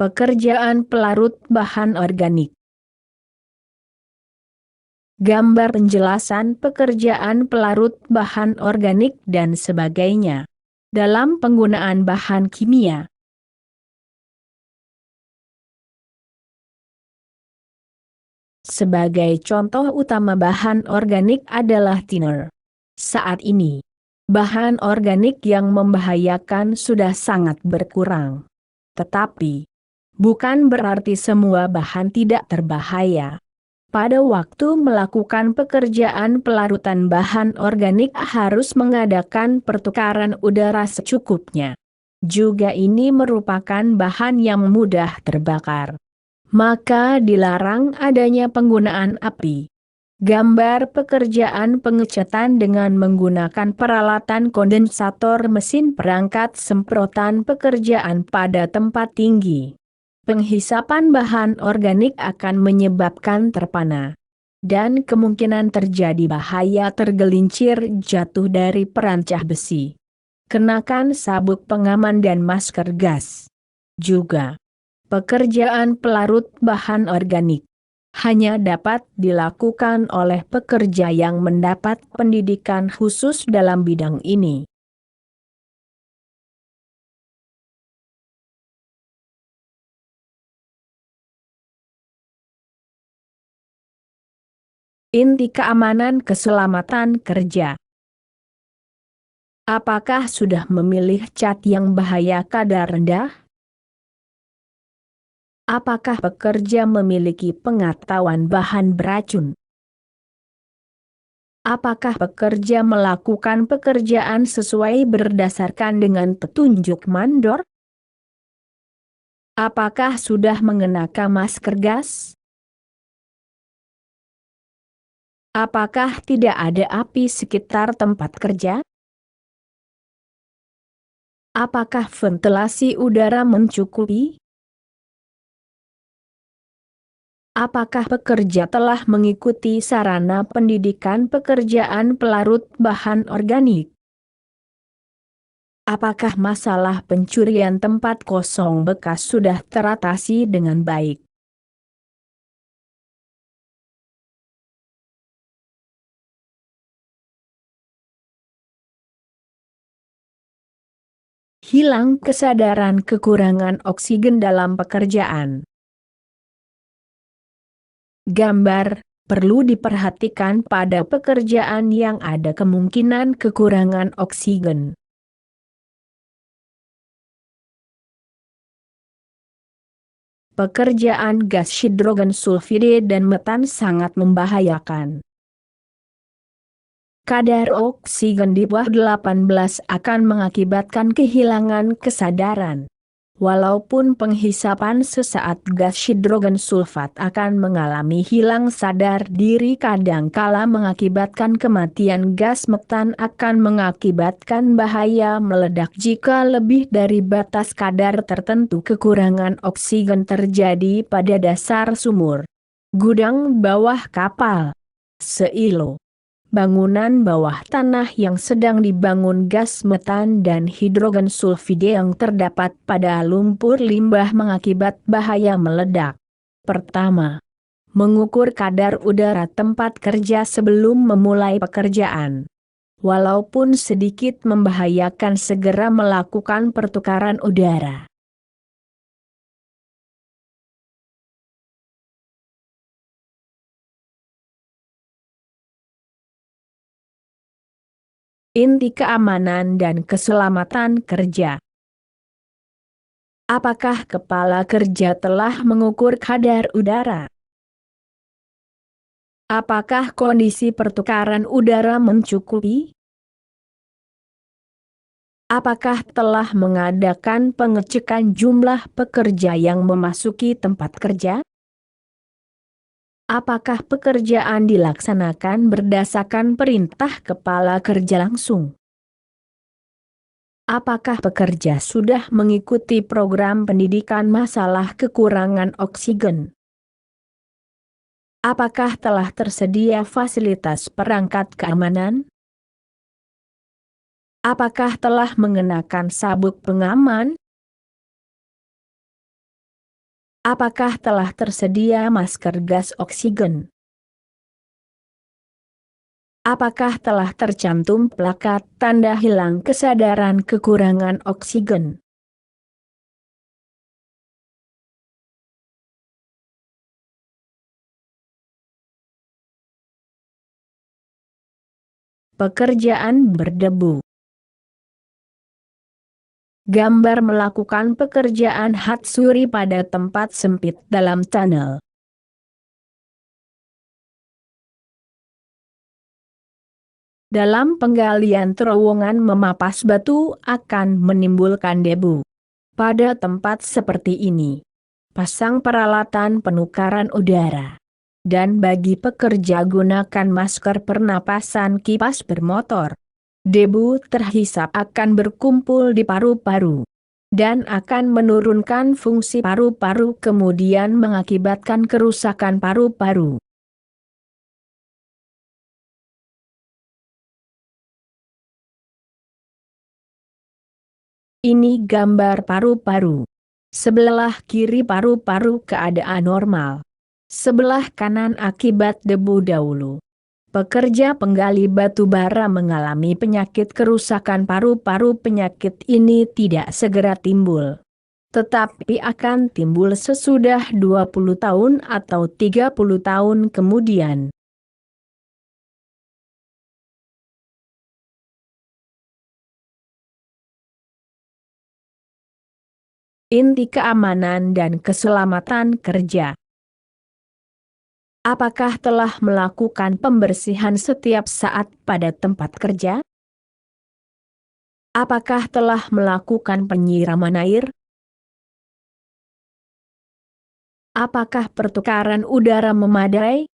Pekerjaan pelarut bahan organik. Gambar penjelasan pekerjaan pelarut bahan organik dan sebagainya. Dalam penggunaan bahan kimia. Sebagai contoh utama bahan organik adalah thinner. Saat ini, bahan organik yang membahayakan sudah sangat berkurang. Tetapi, bukan berarti semua bahan tidak berbahaya. Pada waktu melakukan pekerjaan pelarutan bahan organik harus mengadakan pertukaran udara secukupnya. Juga ini merupakan bahan yang mudah terbakar. Maka dilarang adanya penggunaan api. Gambar pekerjaan pengecatan dengan menggunakan peralatan kondensator mesin perangkat semprotan pekerjaan pada tempat tinggi. Penghisapan bahan organik akan menyebabkan terpana. Dan kemungkinan terjadi bahaya tergelincir jatuh dari perancah besi. Kenakan sabuk pengaman dan masker gas. Juga, pekerjaan pelarut bahan organik hanya dapat dilakukan oleh pekerja yang mendapat pendidikan khusus dalam bidang ini. Inti keamanan keselamatan kerja. Apakah sudah memilih cat yang bahaya kadar rendah? Apakah pekerja memiliki pengetahuan bahan beracun? Apakah pekerja melakukan pekerjaan sesuai berdasarkan dengan petunjuk mandor? Apakah sudah mengenakan masker gas? Apakah tidak ada api sekitar tempat kerja? Apakah ventilasi udara mencukupi? Apakah pekerja telah mengikuti sarana pendidikan pekerjaan pelarut bahan organik? Apakah masalah pencurian tempat kosong bekas sudah teratasi dengan baik? Hilang kesadaran kekurangan oksigen dalam pekerjaan. Gambar, perlu diperhatikan pada pekerjaan yang ada kemungkinan kekurangan oksigen. Pekerjaan gas hidrogen sulfide dan metan sangat membahayakan. Kadar oksigen di bawah 18 akan mengakibatkan kehilangan kesadaran. Walaupun penghisapan sesaat gas hidrogen sulfat akan mengalami hilang sadar diri kadangkala mengakibatkan kematian. Gas metan akan mengakibatkan bahaya meledak jika lebih dari batas kadar tertentu. Kekurangan oksigen terjadi pada dasar sumur, gudang bawah kapal, silo, bangunan bawah tanah yang sedang dibangun. Gas metan dan hidrogen sulfide yang terdapat pada lumpur limbah mengakibat bahaya meledak. Pertama, mengukur kadar udara tempat kerja sebelum memulai pekerjaan. Walaupun sedikit membahayakan, segera melakukan pertukaran udara. Inti keamanan dan keselamatan kerja. Apakah kepala kerja telah mengukur kadar udara? Apakah kondisi pertukaran udara mencukupi? Apakah telah mengadakan pengecekan jumlah pekerja yang memasuki tempat kerja? Apakah pekerjaan dilaksanakan berdasarkan perintah kepala kerja langsung? Apakah pekerja sudah mengikuti program pendidikan masalah kekurangan oksigen? Apakah telah tersedia fasilitas perangkat keamanan? Apakah telah mengenakan sabuk pengaman? Apakah telah tersedia masker gas oksigen? Apakah telah tercantum plakat tanda hilang kesadaran kekurangan oksigen? Pekerjaan berdebu. Gambar melakukan pekerjaan hatsuri pada tempat sempit dalam tunnel. Dalam penggalian terowongan memapas batu akan menimbulkan debu. Pada tempat seperti ini, pasang peralatan penukaran udara. Dan bagi pekerja gunakan masker pernapasan kipas bermotor. Debu terhisap akan berkumpul di paru-paru. Dan akan menurunkan fungsi paru-paru kemudian mengakibatkan kerusakan paru-paru. Ini gambar paru-paru. Sebelah kiri paru-paru keadaan normal. Sebelah kanan akibat debu dahulu. Pekerja penggali batu bara mengalami penyakit kerusakan paru-paru. Penyakit ini tidak segera timbul, tetapi akan timbul sesudah 20 tahun atau 30 tahun kemudian. Inti keamanan dan keselamatan kerja. Apakah telah melakukan pembersihan setiap saat pada tempat kerja? Apakah telah melakukan penyiraman air? Apakah pertukaran udara memadai?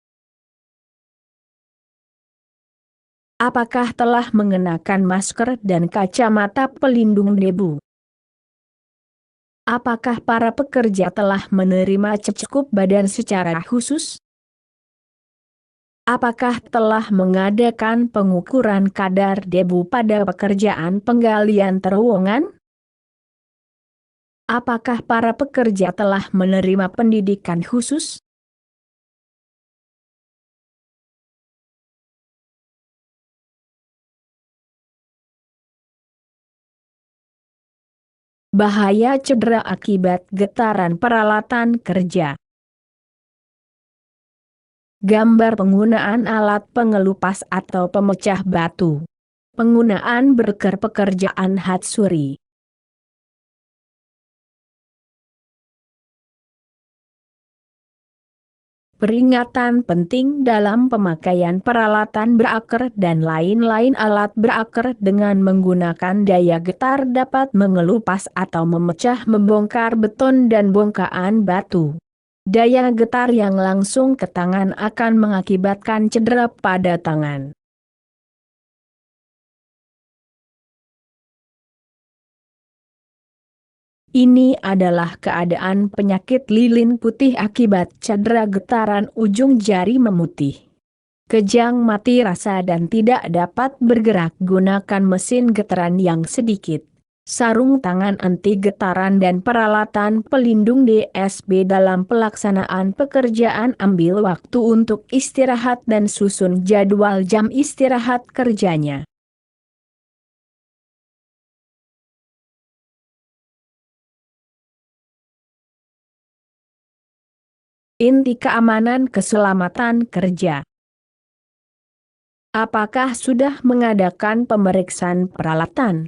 Apakah telah mengenakan masker dan kacamata pelindung debu? Apakah para pekerja telah menerima cukup badan secara khusus? Apakah telah mengadakan pengukuran kadar debu pada pekerjaan penggalian terowongan? Apakah para pekerja telah menerima pendidikan khusus? Bahaya cedera akibat getaran peralatan kerja. Gambar penggunaan alat pengelupas atau pemecah batu. Penggunaan berker pekerjaan hatsuri. Peringatan penting dalam pemakaian peralatan beraker dan lain-lain alat beraker dengan menggunakan daya getar dapat mengelupas atau memecah membongkar beton dan bongkahan batu. Daya getar yang langsung ke tangan akan mengakibatkan cedera pada tangan. Ini adalah keadaan penyakit lilin putih akibat cedera getaran ujung jari memutih. Kejang mati rasa dan tidak dapat bergerak gunakan mesin getaran yang sedikit. Sarung tangan anti getaran dan peralatan pelindung DSB dalam pelaksanaan pekerjaan. Ambil waktu untuk istirahat dan susun jadwal jam istirahat kerjanya. Inti keamanan keselamatan kerja. Apakah sudah mengadakan pemeriksaan peralatan?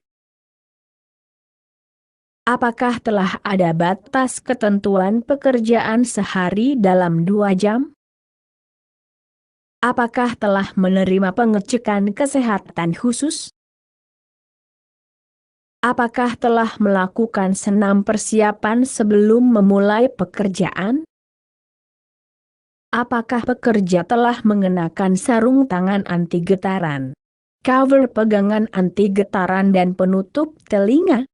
Apakah telah ada batas ketentuan pekerjaan sehari dalam 2 jam? Apakah telah menerima pengecekan kesehatan khusus? Apakah telah melakukan senam persiapan sebelum memulai pekerjaan? Apakah pekerja telah mengenakan sarung tangan anti getaran, cover pegangan anti getaran dan penutup telinga?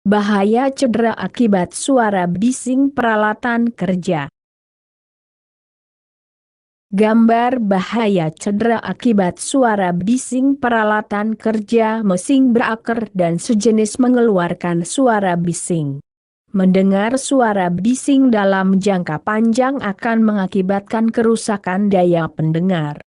Bahaya cedera akibat suara bising peralatan kerja. Gambar bahaya cedera akibat suara bising peralatan kerja mesin beraker dan sejenis mengeluarkan suara bising. Mendengar suara bising dalam jangka panjang akan mengakibatkan kerusakan daya pendengar.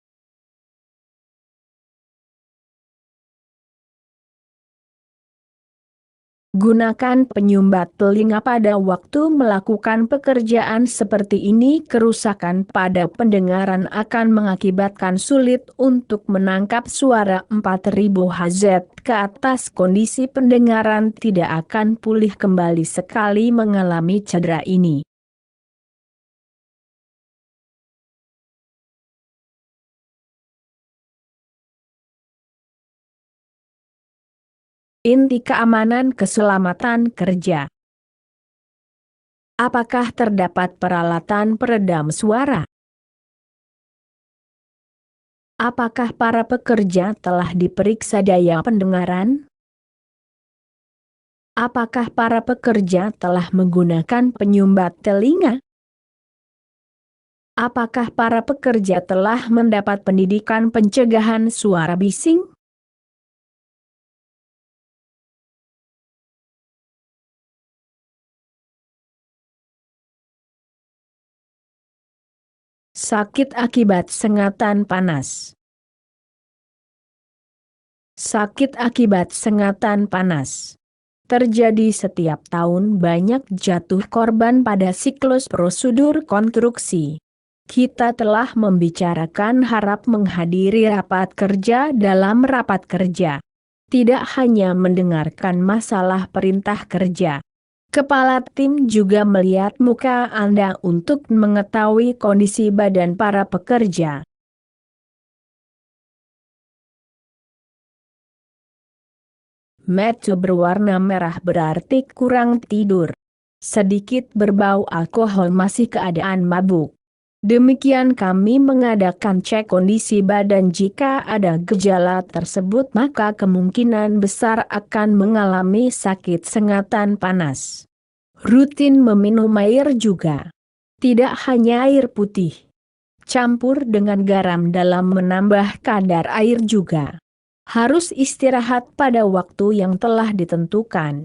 Gunakan penyumbat telinga pada waktu melakukan pekerjaan seperti ini. Kerusakan pada pendengaran akan mengakibatkan sulit untuk menangkap suara 4000 Hz ke atas. Kondisi pendengaran tidak akan pulih kembali sekali mengalami cedera ini. Inti keamanan keselamatan kerja. Apakah terdapat peralatan peredam suara? Apakah para pekerja telah diperiksa daya pendengaran? Apakah para pekerja telah menggunakan penyumbat telinga? Apakah para pekerja telah mendapat pendidikan pencegahan suara bising? Sakit akibat sengatan panas. Sakit akibat sengatan panas terjadi setiap tahun. Banyak jatuh korban pada siklus prosedur konstruksi. Kita telah membicarakan harap menghadiri rapat kerja. Dalam rapat kerja tidak hanya mendengarkan masalah perintah kerja, kepala tim juga melihat muka Anda untuk mengetahui kondisi badan para pekerja. Mata berwarna merah berarti kurang tidur. Sedikit berbau alkohol, masih keadaan mabuk. Demikian kami mengadakan cek kondisi badan. Jika ada gejala tersebut maka kemungkinan besar akan mengalami sakit sengatan panas. Rutin meminum air juga. Tidak hanya air putih. Campur dengan garam dalam menambah kadar air juga. Harus istirahat pada waktu yang telah ditentukan.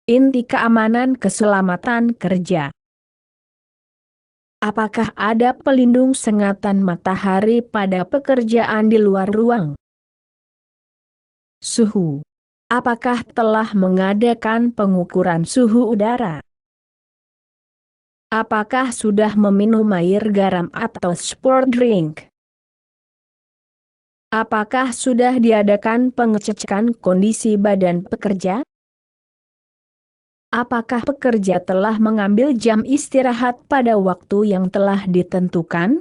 Inti keamanan keselamatan kerja. Apakah ada pelindung sengatan matahari pada pekerjaan di luar ruang? Suhu. Apakah telah mengadakan pengukuran suhu udara? Apakah sudah meminum air garam atau sport drink? Apakah sudah diadakan pengecekan kondisi badan pekerja? Apakah pekerja telah mengambil jam istirahat pada waktu yang telah ditentukan?